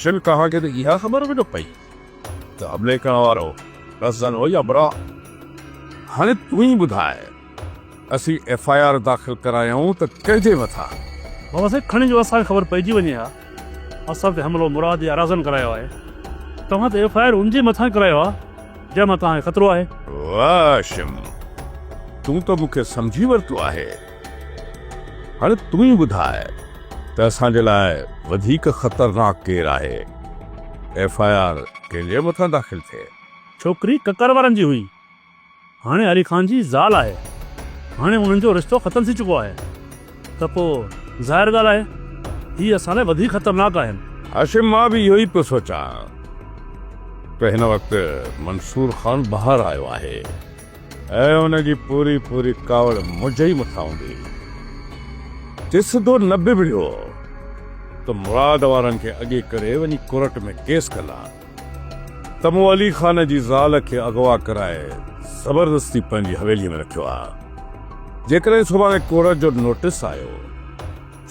हाशिम कहा कि इहा ख़बर बि न पई त हमले करण वारो रज़न हो या बरा। हाणे तूं ई ॿुधाए असीं FIR दाख़िल करायूं त कंहिंजे मथां? बाबा साहिब खणी जो असांखे ख़बर पइजी वञे हा असां ते हमिलो मुराद या राज़न करायो आहे। तव्हां त FIR उनजे मथां करायो आहे जंहिं मां तव्हांखे ख़तरो आहे। हाशिम तूं त मूंखे सम्झी वरितो आहे। हाणे तूं ई ॿुधाए त असांजे लाइ वधीक ख़तरनाक केरु आहे? FIR कंहिंजे मथां दाख़िल थिए? छोकिरी ककर वारनि जी हुई, हाणे अली ख़ान जी ज़ाल आहे। हाणे उन्हनि जो रिश्तो ख़तमु थी चुको आहे त पोइ ज़ाहिर ॻाल्हि आहे हीअ असां लाइ वधीक ख़तरनाक आहिनि। हाशिम मां बि इहो ई पियो सोचां त हिन वक़्तु मंसूर ख़ान ॿाहिरि आयो आहे ऐं हुनजी पूरी पूरी कावड़ मुंहिंजे ई मथां हूंदी। जे सिधो न बिगड़ियो त मुराद वारनि खे अॻे करे वञी कोर्ट में केस कंदा त मूं अली ख़ान जी ज़ाल खे अगवा कराए ज़बरदस्ती पंहिंजी हवेलीअ में रखियो आहे। जेकॾहिं सुभाणे कोर्ट जो नोटिस आयो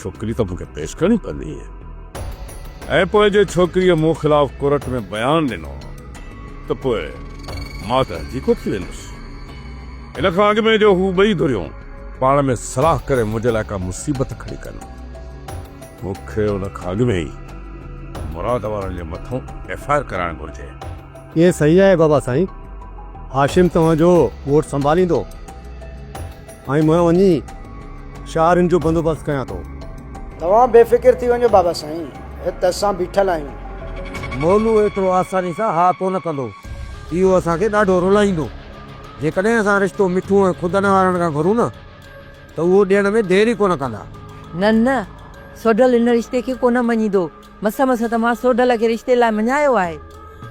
छोकिरी त मूंखे पेश करणी पवंदी ऐं पोइ जे छोकिरीअ मूं ख़िलाफ़ कोर्ट में बयानु ॾिनो त पोइ मां त हजीको थी वेंदुसि। हिन खां अॻु में जो हू ॿई धुरियूं पाण में सलाह करे मुंहिंजे लाइ का मुसीबत खड़ी कनि, मूंखे उन खां अॻु में ई मुराद वारनि जे मथां FIR कराइणु घुरिजे। ये सही आहे बाबा साईं। हाशिम तव्हांजो वोट संभालींदो ऐं मां वञी शहरनि जो बंदोबस्तु कयां थो। तव्हां बेफ़िक्र थी वञो बाबा साईं, हिते असां बीठल आहियूं। मोलू एतिरो आसानी सां हा तो न कंदो, इहो असांखे ॾाढो रुलाईंदो। जेकॾहिं असां रिश्तो मिठो ऐं ख़ुदि वारनि खां घुरूं न त उहो ॾियण में देरि ई कोन कंदा। न न सोडल इन रिश्ते खे कोन मञींदो। मस मस त मां सोडल खे रिश्ते लाइ मञायो आहे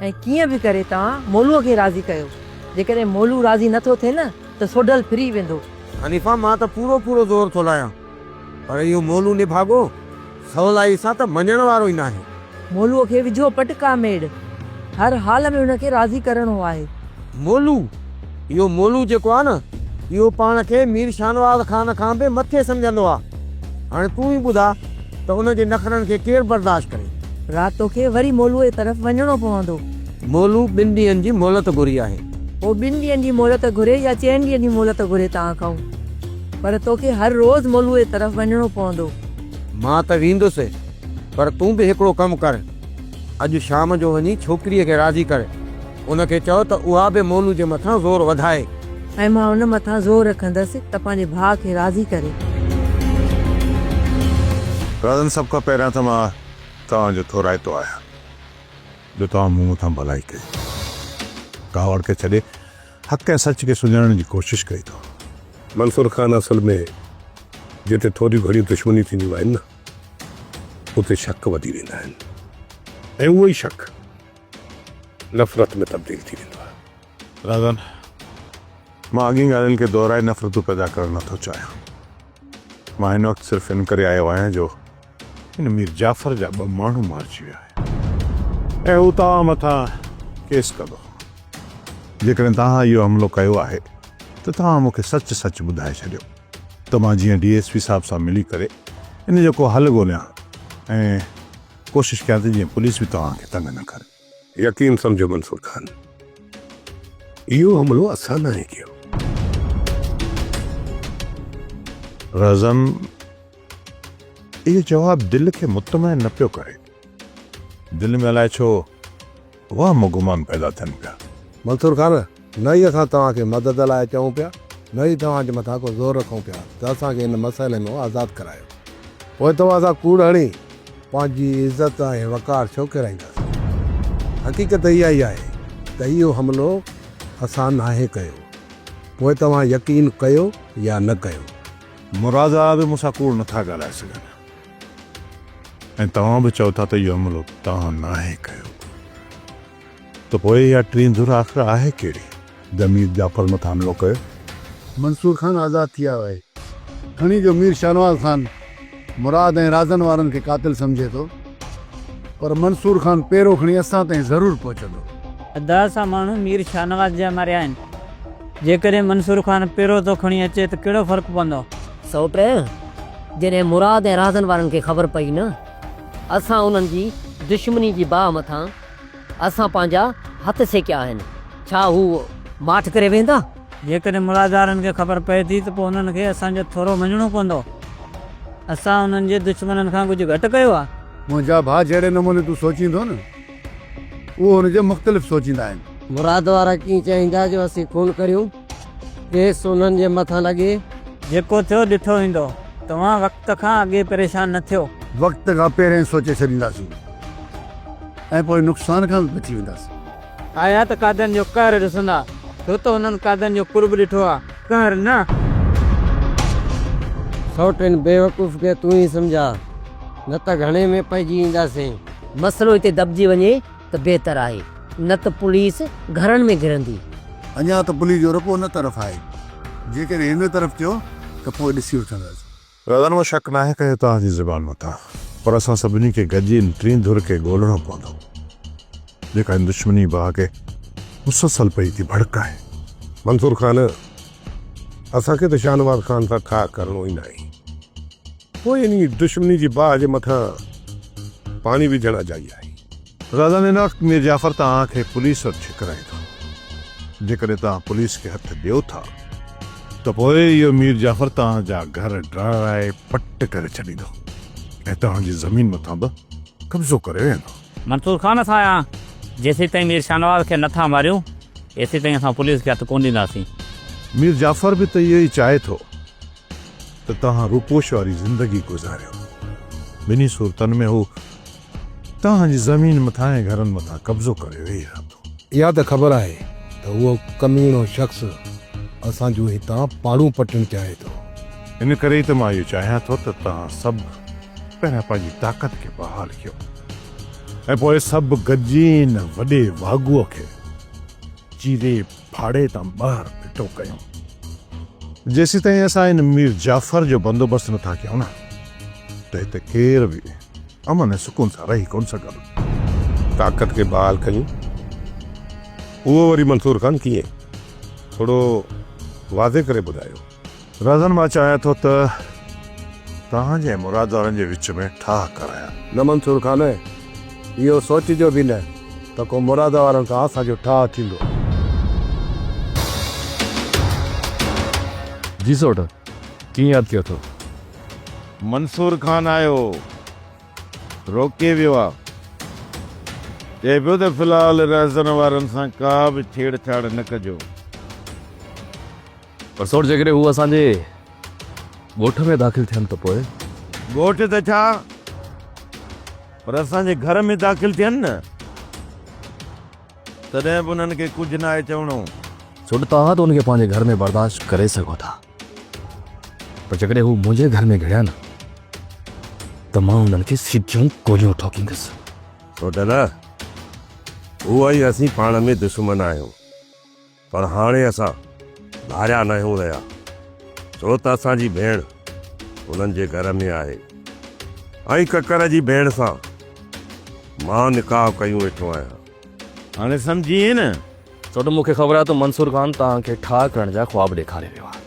ऐं कीअं बि करे तव्हां मोलूअ खे राज़ी कयो। जेकॾहिं मोलू राज़ी नथो थिए न त सोडल फिरी वेंदो। हनीफ़ा मां त पूरो पूरो ज़ोर थो लायां पर इहो मोलू निभागो सवलाई सां त मञण वारो ई न आहे। मोलूअ खे विझो पटका मेड़, हर हाल में हुनखे राज़ी करणो आहे। मोलू इहो मोलू जेको आहे न इहो पाण खे मीर शानवाज़ ख़ान खां बि मथे सम्झंदो आहे। हाणे तूं ई ॿुधा त हुनजे नखरनि खे केरु बर्दाश्त करे। राति तोखे वरी मोलूअ जे तरफ़ वञिणो पवंदो। मोलू 2 ॾींहंनि जी मोहलत घुरी आहे। पोइ 2 ॾींहंनि जी मोहलत घुरे या 4 ॾींहंनि जी मोहलत घुरे तव्हां खां, पर तोखे हर रोज़ मोलूअ जे तरफ़ वञिणो पवंदो। मां त वेंदुसि पर तूं बि हिकिड़ो कमु कर, अॼु शाम जो वञी छोकिरीअ खे राज़ी कर। उनखे चओ त उहा बि मोलू जे मथां ज़ोर वधाए ऐं मां हुन मथां ज़ोर रखंदसि त पंहिंजे भाउ खे राज़ी करे। राज़न सभ खां पहिरियां त मां तव्हांजो थो रायतो आहियां जो तव्हां मूं मथां भलाई कई, कावड़ खे छॾे हक़ ऐं सच खे सुञाणण जी कोशिशि कई अथव। मंसूर ख़ान असल में जिते थोरियूं घणियूं दुश्मनी थींदियूं आहिनि न उते शक वधी वेंदा आहिनि ऐं उहो ई शक नफ़रत में तब्दील थी वेंदो आहे। राज़न मां अॻी ॻाल्हियुनि खे दोहराए नफ़रतूं पैदा करणु नथो चाहियां। मां हिन वक़्तु सिर्फ़ु इन करे आयो आहियां जो हिन मीर जाफ़र जा 2 माण्हू मारिजी विया आहिनि ऐं हू तव्हां मथां केस कंदो। जेकॾहिं तव्हां इहो हमिलो कयो आहे त तव्हां मूंखे सच सच ॿुधाए छॾियो त मां जीअं DSP साहिब सां मिली करे इन जो को हल ॻोल्हियां ऐं कोशिशि कयां त जीअं पुलिस बि तव्हांखे तंग न करे। यकीन सम्झो मंसूर ख़ान, इहो हमिलो असां न कयो। रज़न इहो जवाबु दिलि खे मुतमइन न पियो करे। दिलि में अलाए छो वहम गुमान पैदा थियनि पिया। मंसूर ख़ान, न ई असां तव्हांखे मदद लाइ चऊं पिया, न ई तव्हांजे मथां को ज़ोर रखूं पिया त असांखे हिन मसइले में आज़ादु करायो। पोइ तव्हां सां कूड़ हणी पंहिंजी इज़त ऐं वक़ार छो किराईंदासीं। हक़ीक़त इहा ई आहे त इहो हमिलो असां नाहे कयो। पोइ तव्हां यकीन कयो या न कयो। मुरादा बि मूंसां कूड़ नथा ॻाल्हाए सघनि ऐं तव्हां बि चओ था त इहो हमिलो तव्हां नाहे कयो त पोइ इहा टीं धुर आख़िर आहे कहिड़ी? मीर जाफ़र मथां हमिलो कयो। मंसूर ख़ान आज़ादु थी वियो आहे। खणी जो मीर शानवाज़ ख़ान मुराद ऐं राज़न वारनि खे क़ातिल सम्झे थो, पर मंसूर ख़ान पहिरों खणी असां ताईं ज़रूरु पहुचंदो। अदा सां माण्हू मीर शानवाज़ जा मारिया आहिनि। जेकॾहिं मंसूर ख़ान पहिरों थो खणी अचे त कहिड़ो फ़र्क़ु पवंदो? सौट जॾहिं मुराद ऐं राज़न वारनि खे ख़बर पई न असां उन्हनि जी दुश्मनी जी बाह मथां असां पंहिंजा हथ सेकिया आहिनि, छा हू माठ करे वेंदा? जेकॾहिं मुरादारनि खे ख़बर पए थी त पोइ हुननि खे असांजो थोरो मञिणो पवंदो। असां हुननि जे दुश्मननि खां कुझु घटि कयो आहे? मुंहिंजा भाउ जहिड़े नमूने तूं सोचींदो न, उहो हुनजे मुख़्तलिफ़ सोचींदा आहिनि। मुराद वारा कीअं चाहींदा जो असीं खून करियूं, केस उन्हनि जे मथां लॻे? जेको थियो ॾिठो ईंदो, तव्हां वक़्त खां अॻे परेशान न थियो। वक़्त खां पहिरियों सोचे छॾींदासीं ऐं पोइ नुक़सान खां बची वेंदासीं। आया त कादनि जो कहर ॾिसंदा, छो त हुननि कादनि जो कुर्ब ॾिठो आहे, कहर न। सौटनि बेवकूफ़ खे तूं ई सम्झा, न त घणे में पइजी ईंदासीं। मसइलो हिते दॿिजी वञे त बहितर आहे, न त पुलिस घरनि में घिरंदी। अञा त पुलिस जो रुपो न तरफ़ आहे, जेकॾहिं हिन तरफ़ थियो त पोइ ॾिसी वठंदासीं। राज़न में शक न आहे कयो तव्हांजी ज़बान मथां, पर असां सभिनी खे गॾिजी इन टीं धुर खे ॻोल्हणो पवंदो जेका इन दुश्मनी बाह खे मुसलसल पई थी भड़काए। मंसूर ख़ान, असांखे त शाहनवाज़ ख़ान सां ठा करिणो ई न आहे, पोइ इन दुश्मनी जी बाह जे मथां पाणी विझण अजाई आहे। राज़न इन वक़्तु मीर जाफ़र तव्हांखे पुलिस वटि छिकराए थो। जेकॾहिं तव्हां पुलिस खे हथ ॾियो था त पोइ इहो मीर जाफ़र तव्हांजा घर ड्राए पट करे छॾींदो ऐं तव्हांजी ज़मीन मथां बि कब्ज़ो करे वेंदो। मंसूर ख़ान सां जेसीं ताईं मीर शाहनवाज़ खे नथा मारियूं एसीं ताईं असां पुलिस खे हथु कोन ॾींदासीं। मीर जाफ़र बि त इहो ई चाहे थो त तव्हां रूपोश वारी ज़िंदगी गुज़ारियो। ॿिन्ही सूरतनि में हू तव्हांजी ज़मीन मथां ऐं घरनि मथां कब्ज़ो करे वेही रहंदो। इहा त ख़बर आहे त उहो कमीणो शख़्स असांजो हितां पाड़ू पटणु चाहे थो। इन करे ई त मां इहो चाहियां थो त तव्हां सभु पहिरियां पंहिंजी ताक़त खे बहाल कयो ऐं पोइ सभु गॾिजी हिन वॾे वागुअ खे चीरे फाड़े तां ॿाहिरि फिटो कयूं। जेसीं ताईं असां हिन मीर जाफ़र जो बंदोबस्तु नथा कयूं न त हिते केर बि अमन ऐं सुकून सां रही कोन सघंदो। ताक़त खे बहाल कयूं, उहो वरी मंसूर ख़ान कीअं, थोरो वाज़े करे ॿुधायो। राज़न मां चाहियां थो त तव्हांजे मुराद वारनि जे विच में ठाह करायां। न मंसूर ख़ान, इहो सोचिजो बि न त को मुराद वारनि खां असांजो ठाह थींदो। जी सोट, कीअं यादि कयो अथव? मंसूर ख़ान आयो, रोके वियो आहे, चए पियो त फ़िलहाल राज़न वारनि सां का बि छेड़छाड़ न कजो। पर सोट, जेकॾहिं हू असांजे ॻोठ में दाख़िल थियनि त पोइ? ॻोठ त छा, पर असांजे घर में दाख़िल थियनि न, तॾहिं बि उन्हनि खे कुझु न आहे चवणो। सोट, तव्हां त उनखे पंहिंजे घर में बर्दाश्त करे सघो था, पर जेकॾहिं हू मुंहिंजे घर में घिड़िया न त मां उन्हनि खे सिधियूं गोलियूं ठोकींदुसि। सोट न, उहा ई असीं पाण में दुश्मन आहियूं, पर हाणे असां भारिया न आहियूं रहिया, छो त असांजी भेण उन्हनि जे घर में आहे ऐं ककर जी भेण सां मां निकाह कयूं वेठो आहियां। हाणे सम्झी न? सोट, मूंखे ख़बर आहे त मंसूर ख़ान तव्हांखे ठाह करण जा ख़्वाब ॾेखारे वियो आहे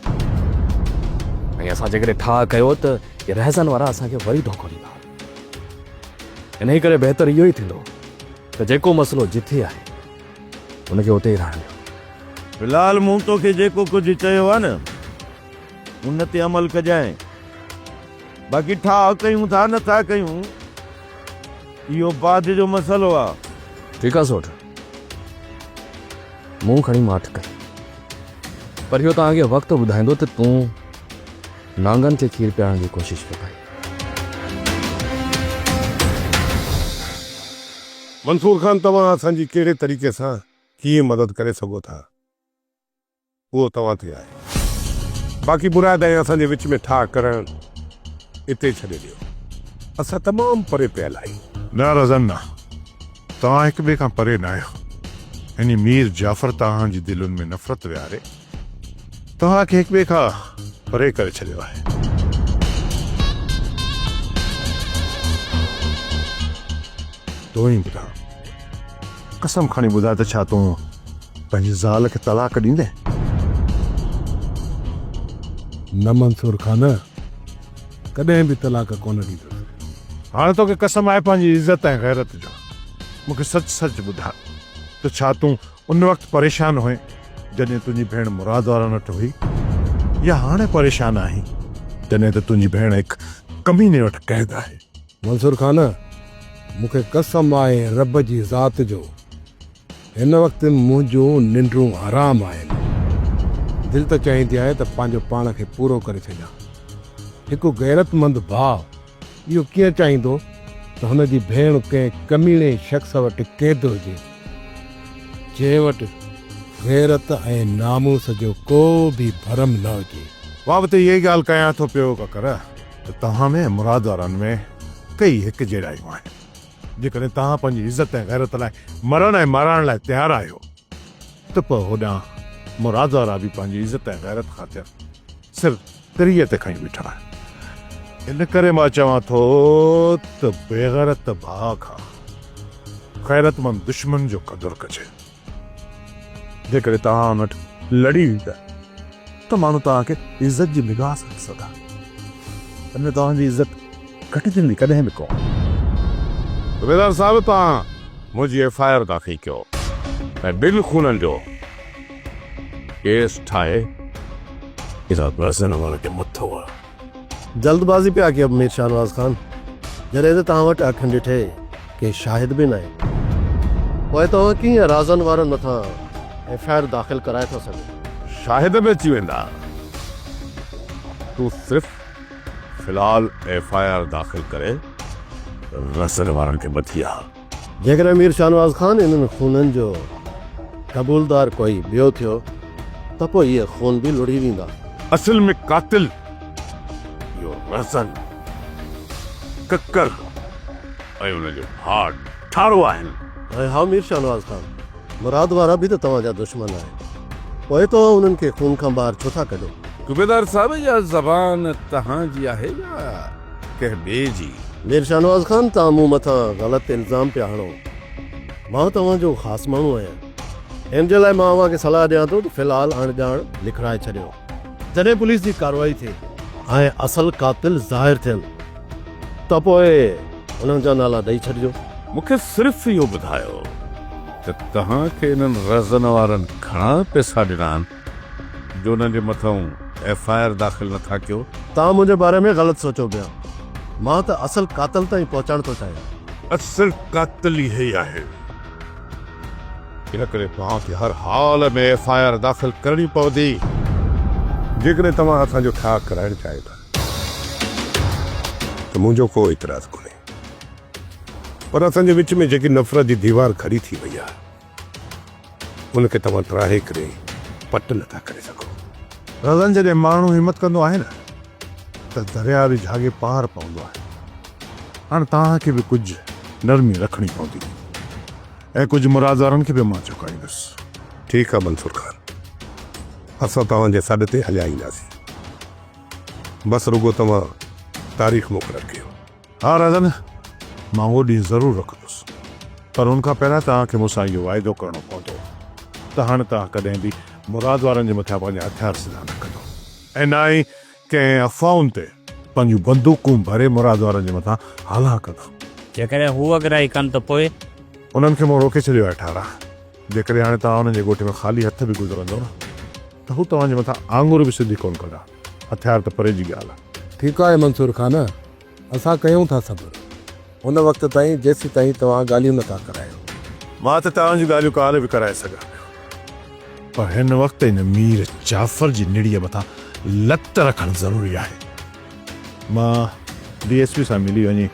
ऐं असां जेकॾहिं ठाह कयो त रहज़न वारा असांखे वरी धोखो ॾींदा। इन करे बहितर इहो ई थींदो त जेको मसइलो जिथे आहे उनखे उते ई रहण ॾियो। फ़िलहाल मूं तोखे जेको कुझु चयो आहे न उन ते अमल कजांइ, बाक़ी ठाह कयूं था नथा कयूं इहो बाद जो मसइलो आहे। ठीकु आहे सोट, मूं खणी माठ कई, पर इहो तव्हांखे वक़्तु ॿुधाईंदो त तूं नांगनि खे खीर पियारण जी कोशिशि पियो कई। मंसूर ख़ान, तव्हां असांजी कहिड़े तरीक़े सां कीअं मदद करे सघो था उहो तव्हां ते आहे। बाक़ी मुराद ऐं असांजे विच में ठाह करणु हिते छॾे ॾियो, असां तमामु परे पियल आहियूं। न रज़न न, तव्हां हिक ॿिए खां परे न आहियो। यानी मीर जाफ़र तव्हांजी दिलुनि में नफ़रत विहारे तव्हांखे हिक ॿिए खां परे करे छॾियो आहे। तूं ई ॿुधा, कसम खणी ॿुधाए त छा तूं पंहिंजी ज़ाल खे तलाक ॾींदे? न मंसूर ख़ान, कॾहिं बि तलाक कोन ॾींदुसि। हाणे तोखे कसम आहे पंहिंजी इज़त ऐं गैरत जो। मूंखे सच सच ॿुधा त छा तूं उन वक़्तु परेशान हुए जॾहिं तुंहिंजी भेण मुराद वारा वटि हुई, या हाणे परेशान आहीं जॾहिं त तुंहिंजी भेण हिकु कमीने वटि क़ैद आहे? मंसूर खान, मूंखे कसम आहे रब जी ज़ात जो, हिन वक़्तु मुंहिंजूं निंड्रूं आराम आहिनि। दिलि त चाहींदी आहे त पंहिंजो पाण खे पूरो करे छॾियां। हिकु गैरतमंद भाउ इहो कीअं चाहींदो त हुनजी भेण कंहिं कमीणे शख़्स वटि क़ैद हुजे, जंहिं वटि गैरत ऐं नामूस जो को बि भरम न हुजे। मां बि त इहा ई ॻाल्हि कयां थो पियो ककर त तव्हां में मुराद वारनि में कई हिकु जहिड़ायूं आहिनि। जेकॾहिं तव्हां पंहिंजी इज़त ऐं गैरत लाइ मरण ऐं मारण लाइ तयारु आहियो त पोइ होॾां मुराद वारा बि पंहिंजी इज़त ऐं गैरत ख़ातिर सिर्फ़ु तिरीअ ते खणी बीठा आहिनि। इन करे मां चवां थो त बेगैरत भाउ खां ग़ैरतमंद दुश्मन जो क़दुरु कजे। जेकॾहिं तव्हां हुन वटि लड़ी वेंदा त माण्हू तव्हांखे इज़त जी निगाह सां ॾिसंदा, अने तव्हांजी इज़त घटिजंदी कॾहिं बि कोन। सुबेदार साहिब, तव्हां मुंहिंजी FIR दाख़िल कयो ऐं ॿिनि खूननि जो केस ठाहे इज़त बरसण वारे खे मथो वयो। जल्दबाज़ी पिया कयो मीर शाहनवाज़ खान, जॾहिं त तव्हां वटि अखि ॾिठे के शाहिद बि न आहे, पोइ तव्हां कीअं राज़नि वारनि मथां FIR दाख़िल कराए था सघो? शाहिद में अची वेंदा। तूं सिर्फ़ फ़िलहाल FIR दाख़िल करे रसण वारनि खे मथी आ। जेकॾहिं मीर शाहनवाज़ खान इन्हनि खूननि जो कबूलदार कोई ॿियो थियो त पोइ इहे खून बि लुड़ी वेंदा। असल में कातिल इहो रसन, ककर ऐं हुनजो भाउ ठारो आहिनि। ऐं हा मीर शाहनवाज़ खान, मुराद वारा बि त तव्हांजा दुश्मन आहिनि, पोइ तव्हां उन्हनि खे खून खां ॿाहिरि छो था कढो? सूबेदार साहब, या ज़बान तव्हांजी आहे या कंहिं ॿिए जी? मीर शाहनवाज़ खान, तव्हां मूं मथां ग़लति इल्ज़ाम पिया हणो। मां तव्हांजो ख़ासि माण्हू आहियां, हिन जे लाइ मां अव्हांखे सलाह ॾियां थो त फ़िलहाल आण ॼाण लिखाए छॾियो। जॾहिं पुलिस जी कार्रवाई थिए ऐं असल कातिल ज़ाहिर थियनि त पोइ उन्हनि जा नाला ॾेई छॾिजो। मूंखे सिर्फ़ु इहो ॿुधायो त तव्हांखे इन्हनि रज़न वारनि घणा पैसा ॾिना आहिनि जो उन्हनि जे मथां FIR दाख़िल नथा कयो? तव्हां मुंहिंजे बारे में ग़लति सोचो पिया। मां त असल कातिल ताईं पहुचण थो चाहियां। असल कातिल ई आहे, इन करे तव्हांखे हर हाल में FIR दाख़िल करणी पवंदी जेकॾहिं तव्हां असांजो ख़्यालु कराइणु चाहियो था। त मुंहिंजो को इतराज़ कोन्हे, पर असांजे विच में जेकी नफ़रत जी दीवार खड़ी थी वई आहे उनखे तव्हां त्राहे करे पट नथा करे सघो। रज़न जॾहिं माण्हू हिमत कंदो आहे न त दरिया बि झागे पार पवंदो आहे। हाणे तव्हांखे बि कुझु नरमी रखणी पवंदी ऐं कुझु मुराद वारनि खे बि मां चुकाईंदुसि। ठीकु आहे मंसूर खान, असां तव्हांजे सॾ ते हलिया ईंदासीं, बसि रुगो तव्हां तारीख़ मुक़ररु कयो। हा रज़न, मां उहो ॾींहुं ज़रूरु रखंदुसि, पर उनखां पहिरियां तव्हांखे मूंसां इहो वाइदो करणो पवंदो त हाणे तव्हां कॾहिं बि मुराद वारनि जे मथां पंहिंजा हथियार सिधा न कंदो ऐं न ई कंहिं अफ़वाहुनि ते पंहिंजूं बंदूकूं भरे मुराद वारनि जे मथां हाला कंदो। जेकॾहिं हू अगराई कनि त पोइ उन्हनि खे मां रोके छॾियो आहे ठारा। जेकॾहिं हाणे तव्हां हुननि जे ॻोठे में ख़ाली हथ बि गुज़रंदो न त हू तव्हांजे मथां आंगुर बि सिधी कोन कंदा। हथियार त परे जी ॻाल्हि आहे। ठीकु आहे मंसूर खान, असां कयूं था सब्र उन वक़्त ताईं जेसीं ताईं तव्हां ॻाल्हियूं नथा करायो। मां त तव्हांजूं ॻाल्हियूं काल्ह बि कराए सघां पियो, पर हिन वक़्तु हिन मीर जाफ़र जी निड़ीअ मथां लत रखणु ज़रूरी आहे। मां DSP सां मिली वञी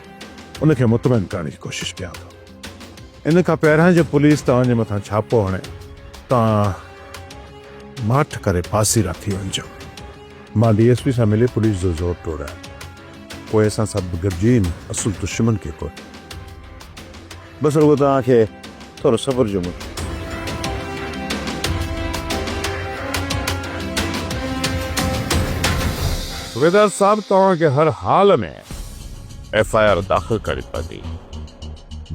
उनखे मुतमइन करण जी कोशिशि कयां थो। इन खां पहिरियां जो पुलिस तव्हांजे मथां छापो हणे तव्हां माठ करे पासीरा थी वञिजो। मां DSP सां मिली पुलिस जो ज़ोर टोड़ाया, पोइ असां सभु गॾिजी असुल दुश्मन खे कोई बसि रुगो तव्हांखे थोरो सब्र जो मुल्क। सूबेदार साहब, तव्हांखे हर हाल में FIR दाख़िल करे पवंदी।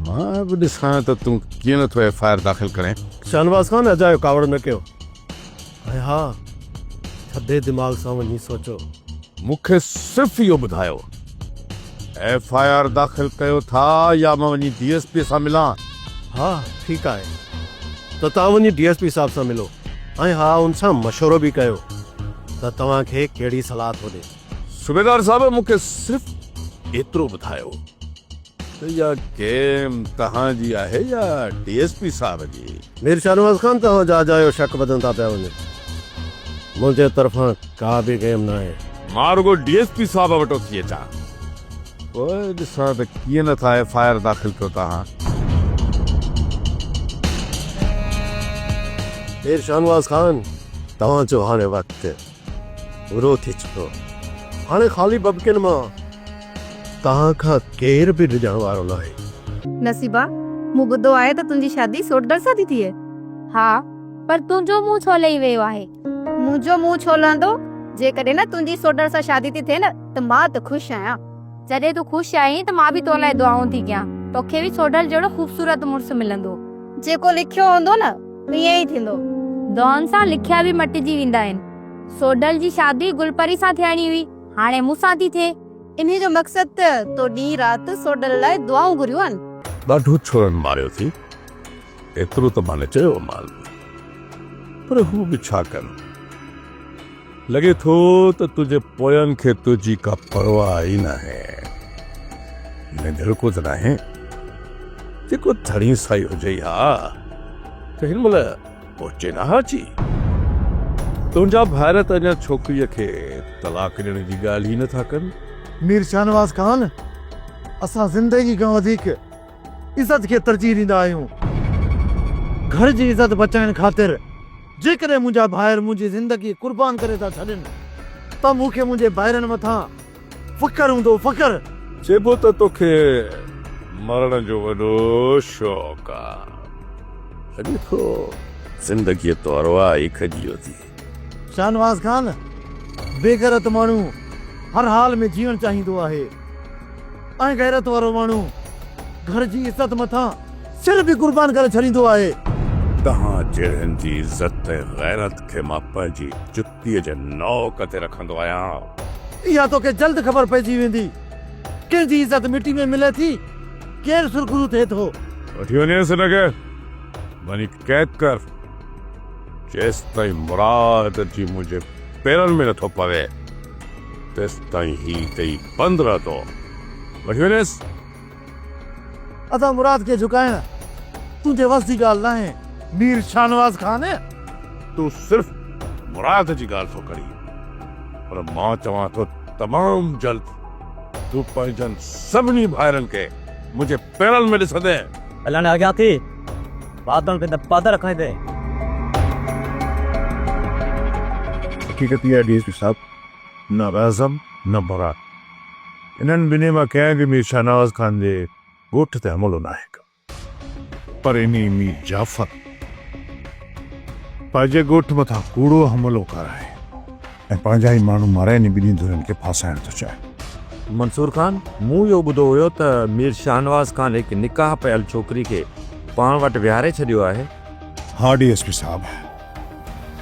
मां बि ॾिसां त तूं कीअं नथो FIR दाख़िल करें। शाहनवाज़ खान, अजायो कावड़ न कयो ऐं हा, थधे दिमाग़ सां वञी सोचो। मूंखे सिर्फ़ु इहो ॿुधायो, FIR दाख़िल कयो था या मां वञी DSP सां मिलां? हा ठीकु आहे त तव्हां वञी DSP साहब सां मिलो ऐं हा उन सां मशवरो बि कयो त तव्हांखे कहिड़ी सलाह थो ॾे। सूबेदार साहब मूंखे सिर्फ़ एतिरो ॿुधायो त इहा गेम तव्हांजी आहे या DSP साहब जी? मीर शाहनवाज़ खान तव्हां जा शक बदलता पिया वञे। मुंहिंजे तरफ़ां का बि गेम न आहे। मां रुगो DSP साहब वटो थी अचां। पोइ ॾिसां त कीअं नथा FIR दाख़िल कयो तव्हां। मीर शाहनवाज़ खान तव्हांजो हाणे वक़्तु पूरो थी चुको। हाणे ख़ाली बबकिन मां तव्हां खां केर बि ॾिजण वारो न आहे। नसीबा मूं ॿुधो आहे त तुंहिंजी शादी सोडर सां थी थिए। हा पर तुंहिंजो मुंहुं छो लही वियो आहे? मुंहिंजो मुंहुं छो लहंदो? जेकॾहिं न तुंहिंजी सोडर सां शादी थी थिए न त मां त ख़ुशि आहियां। जॾहिं तूं ख़ुशि आहीं त मां बि तो लाइ दुआऊं थी कयां तोखे बि सोडर जहिड़ो ख़ूबसूरत मुड़ुसु मिलंदो। जेको लिखियो हूंदो न ईअं ई थींदो। दुआउनि सां लिखिया बि मटिजी वेंदा आहिनि। सोडल जी शादी गुलपरी सां थियणी हुई, हाणे मूंसां थी थिए। इन्ही जो मक़सद त तो ॾींहुं राति सोडल लाइ दुआऊं घुरियूं आहिनि। ॾाढो छोरनि मारियो थी, एतिरो त मां चयो माल, पर हू बि छा कनि। लॻे थो त तुंहिंजे पोयनि खे तुंहिंजी का परवाह ई न आहे। नंढड़को त न आहे जेको थड़ी साई हुजे हा त हिन महिल पहुचे न अची। तुंहिंजा भाइर त अञा छोकिरीअ खे तलाक ॾियण जी ॻाल्हि ई नथा कनि। मीर शाहनवाज़ खान असां ज़िंदगी खां वधीक इज़त खे तरजीह ॾींदा आहियूं। घर जी इज़त बचाइण ख़ातिर जेकॾहिं मुंहिंजा भाइर मुंहिंजी ज़िंदगी कुर्बान करे था छॾनि त मूंखे मुंहिंजे भाइरनि मथां फ़ख्रु हूंदो, फ़ख्रु। चइबो त तोखे मरण जो वॾो शौक़ु आहे। लॻे थो ज़िंदगीअ तो अरवा ई खजी थी। शाहनवाज़ खान बेगैरत माण्हू हर हाल में जीअण चाहींदो आहे ऐं गैरत वारो माण्हू घर जी इज़त मथां सिर बि कुर्बान करे छॾींदो आहे। तव्हां जहिड़नि जी इज़त ऐं गैरत खे मां पंहिंजी जुतीअ जे नौक ते रखंदो आहियां। इहा तोखे जल्द ख़बर पइजी वेंदी कंहिंजी इज़त मिटी में मिले थी, केरु सुरखरू थिए थो। वठी वञेसि हिनखे, वञी कैद कर। जेसि ताईं मुराद जी मुंहिंजे पेरनि में नथो पवे तेसि ताईं ही तई बंदि रहंदो। वठी वञेसि। अदा मुराद के झुकाइण तुंहिंजे वस जी ॻाल्हि न आहे मीर शाहनवाज़ खान। तूं सिर्फ़ मुराद जी ॻाल्हि थो करी, पर मां चवां थो तमामु जल्द तूं पंहिंजनि सभिनी भाइरनि खे मुंहिंजे पेरनि में ॾिसंदे। अलाह ने आज्ञा थी बादल पे पादा रखाए दे। हकीकत इहा DSP साहब, न राज़म न मुराद, इन्हनि ॿिन्ही मां कंहिं बि मीर शाहनवाज़ खान जे ॻोठ ते हमिलो न आहे। पर इन मीर जाफ़र पंहिंजे ॻोठ मथां कूड़ो हमिलो कराए ऐं पंहिंजा ई माण्हू मारे इन ॿिन्ही धुरनि खे फासाइण थो चाहे। मंसूर खान, मूं इहो ॿुधो हुयो त मीर शाहनवाज़ खान हिकु निकाह पयल छोकिरी खे पाण वटि विहारे छॾियो आहे। हा DSP साहब,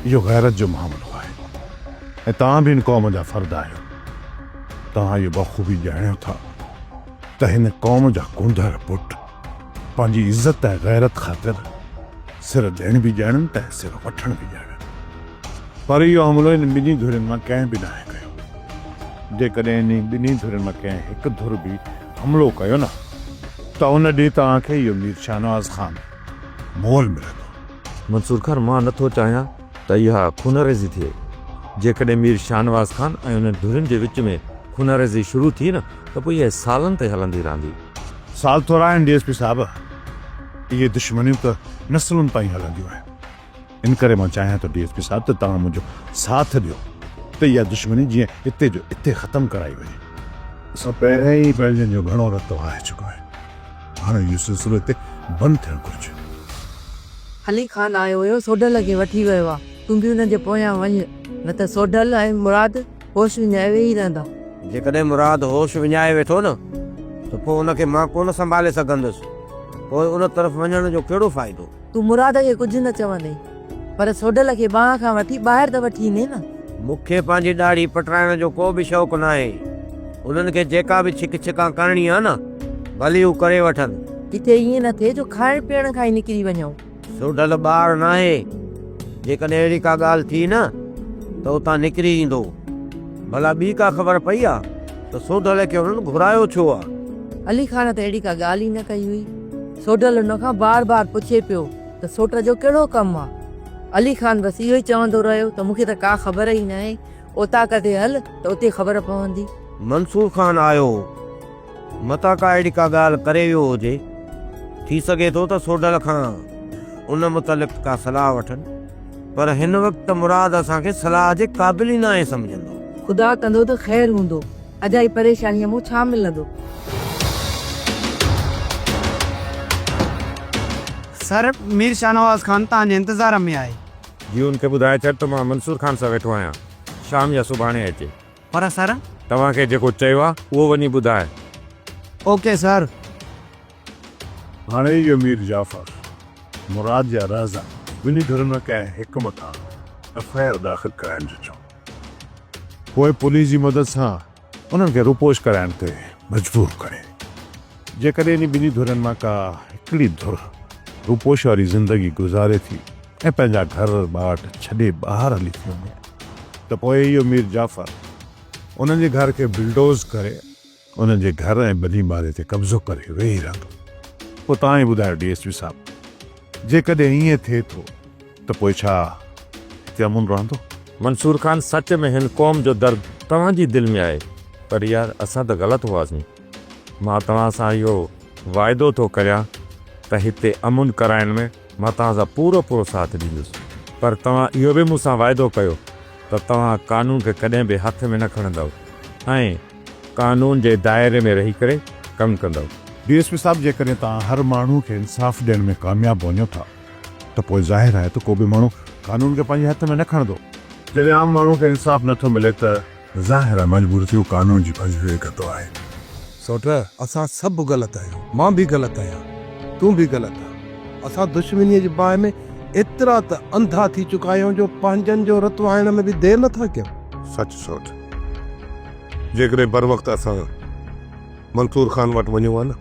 इहो गैरत जो मामिलो आहे ऐं तव्हां बि हिन क़ौम जा फ़र्द आहियो। तव्हां इहो बख़ूबी ॼाणियो था त हिन क़ौम जा कुंदड़ पुट पंहिंजी इज़त ऐं गैरत ख़ातिर सिर ॾियण बि ॼाणनि त सिर वठण बि ॼाणनि। पर इहो हमिलो इन ॿिन्ही धुरनि मां कंहिं बि न आहे कयो। जेकॾहिं इन ॿिन्ही धुरनि मां कंहिं हिकु धुर बि हमिलो कयो न त उन ॾींहुं तव्हांखे इहो मीर शाहनवाज़ खान मोल मिलंदो। मंसूर खान, मां नथो चाहियां त इहा खूनरेज़ी थिए। जेकॾहिं मीर शाहनवाज़ खान ऐं उन धुरनि जे विच में खूनरेज़ी शुरू थी न त पोइ इहा सालनि ताईं हलंदी रहंदी। साल थोरा आहिनि DSP साहब, इहे दुश्मनियूं त नसलुनि ताईं हलंदियूं आहिनि। इन करे मां चाहियां थो DSP साहब त तव्हां मुंहिंजो साथ ॾियो त इहा दुश्मनी जीअं हिते जो हिते ख़तमु कराई वञे। असां पहिरियों ई पंहिंजनि जो घणो रतो आहे चुको आहे, हाणे इहो सिलसिलो हिते बंदि थियणु घुरिजे। अली खान आयो हुयो, सोडल खे वठी वियो आहे। तूं बि हुनजे पोयां वञ, न त सोडल ऐं मुराद होश विञाए वेही रहंदा। जेकॾहिं मुराद होश विञाए वेठो न त पोइ हुनखे मां कोन संभाले सघंदुसि। पोइ उन तरफ़ वञण जो कहिड़ो फ़ाइदो? तूं मुराद खे कुझु न चवंदे, पर सोडल खे बाहि खां वठी ॿाहिरि त वठी ईंदे न। मूंखे पंहिंजी ॾाढ़ी पटराइण जो को बि शौक़ु न आहे। उन्हनि खे जेका बि छिक छिका करणी आहे न भली हू करे वठनि, किथे ईअं न थिए जो खाइण पीअण खां ई निकिरी वञूं। सोडल ॿार न आहे, जेकॾहिं अहिड़ी का ॻाल्हि थी न त उतां निकिरी ईंदो। भला ॿी का ख़बर पई आहे त सोडल खे हुननि घुरायो छो आहे? अली खान त अहिड़ी का ॻाल्हि ई न कई हुई। सोडल हुन खां बार बार पुछे पियो त सोट जो कहिड़ो कमु आहे। अली खान बसि इहो ई चवंदो रहियो त मूंखे त का ख़बर ई न आहे, उतां कॾहिं हल त उते ख़बर पवंदी। मंसूर खान आयो, मता का अहिड़ी का ॻाल्हि करे वियो हुजे, थी सघे थो त सोडल खां उन मुतलिक़ का सलाह वठनि, पर हिन वक़्तु मुराद असांखे सलाह जे क़ाबिल ई न आहे सम्झंदो। ख़ुदा कंदो त ख़ैर हूंदो, अजाई परेशानीअ मूं छा मिलंदो। सर मीर शाहनवाज खान तव्हांजे इंतज़ार में आहे। जी उनखे ॿुधाए छॾ त मां मंसूर खान सां वेठो आहियां, शाम या सुभाणे अचे। पर सर तव्हांखे जेको चयो आहे उहो वञी ॿुधाए। Okay sir. हाणे इहो मीर जाफ़र मुराद जा राज़ा ॿिन्ही धुरनि में कंहिं हिक मथां एफआईआर दाख़िल कराइण जो चओ, पोइ पुलिस जी मदद सां उन्हनि खे रुपोश कराइण ते मजबूर करे। जेकॾहिं इन ॿिन्ही धुरनि मां का हिकिड़ी धुर रुपोश वारी ज़िंदगी गुज़ारे थी ऐं पंहिंजा घर ॿाट छॾे ॿाहिरि हली थी वञे, त पोइ इहो मीर जाफ़र उन्हनि जे घर खे बिल्डोज़ करे उन्हनि जे घर ऐं ॿनी ॿारे ते कब्ज़ो करे वेही रहंदो। पोइ तव्हां ई ॿुधायो DSP साहब, जेकॾहिं ईअं थिए थो त पोइ छा हिते अमुन रहंदो? मंसूर खान, सच में हिन क़ौम जो दर्द तव्हांजी दिलि में आहे, पर यार असां त ग़लति हुआसीं। मां तव्हां सां इहो वाइदो थो करियां त हिते अमुन कराइण में मां तव्हां सां पूरो पूरो साथ ॾींदुसि, पर तव्हां इहो बि मूंसां वाइदो कयो त तव्हां कानून खे कॾहिं बि हथ में न खणंदव ऐं कानून जे दायरे में रही करे कमु कंदव। DSP साहब, जेकॾहिं तव्हां हर माण्हू खे इंसाफ़ ॾियण में कामयाबु वञो था त पोइ ज़ाहिर आहे त को बि माण्हू कानून खे पंहिंजे हथ में न खणंदो। जॾहिं आम माण्हू खे इंसाफ़ नथो मिले त ज़ाहिर आहे मजबूर थी कानून जी पैरवी कंदो आहे। सोट असां सभु ग़लति आहियूं, मां बि ग़लति आहियां, तूं बि ग़लति आहे। असां दुश्मनीअ जे बाहि में एतिरा त अंधा थी चुका आहियूं जो पंहिंजनि जो रतु आइण में बि देरि नथा कयूं। सच सोच, जेकॾहिं बर वक़्तु असां मंसूर खान वटि वञूं हा न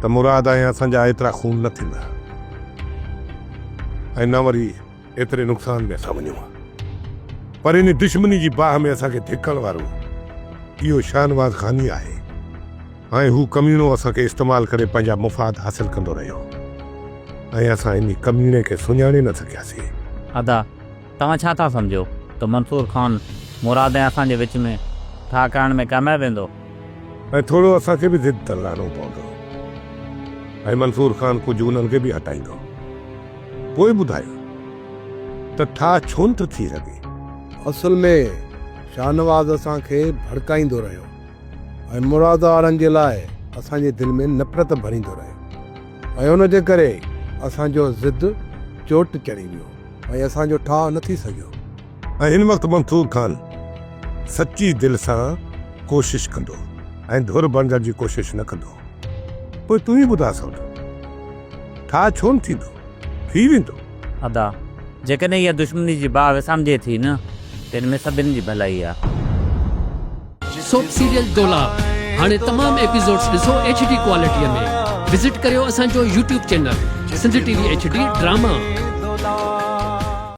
त मुराद ऐं असांजा एतिरा खून न थींदा ऐं न वरी एतिरे नुक़सान में असां वञूं हा। पर इन दुश्मनी जी बाह में असांखे धिकण वारो इहो शाहनवाज़ खान ई आहे ऐं हू कमीनो असांखे इस्तेमालु करे पंहिंजा मुफ़ाद हासिल कंदो रहियो ऐं असां इन कमीने खे सुञाणे न सकियासीं। अदा, तव्हां छा था सम्झो त मंसूर खान मुराद ऐं असांजे विच में ठा करण में कामयाबु वेंदो? ऐं थोरो असांखे बि ज़िद त लाहिणो पवंदो ऐं मंसूर खान कुझु उन्हनि खे बि हटाईंदो। पोइ ॿुधायो त ठा छो न थी लॻे? असल में शाहनवाज़ असांखे भड़काईंदो रहियो ऐं मुराद वारनि जे लाइ असांजे दिलि में नफ़रत भरींदो रहियो ऐं उन जे करे असांजो ज़िद चोट चढ़ी वियो ऐं असांजो ठाह न थी सघियो। ऐं हिन वक़्तु मंसूर खान सची दिलि सां कोशिशि कंदो ऐं धुर बणजण जी कोशिशि न कंदो। पोइ तूं ई ॿुधा सोट, ठा छो न थींदो? थी वेंदो। अदा, जेकॾहिं इहा दुश्मनी जी बाह विसामजे थी न त हिन में सभिनी जी भलाई आहे। सोप सीरियल डोलाप हाणे तमाम एपिसोड्स ॾिसो HD क्वालिटीअ में। विज़िट करियो असांजो YouTube channel Sindh TV HD drama.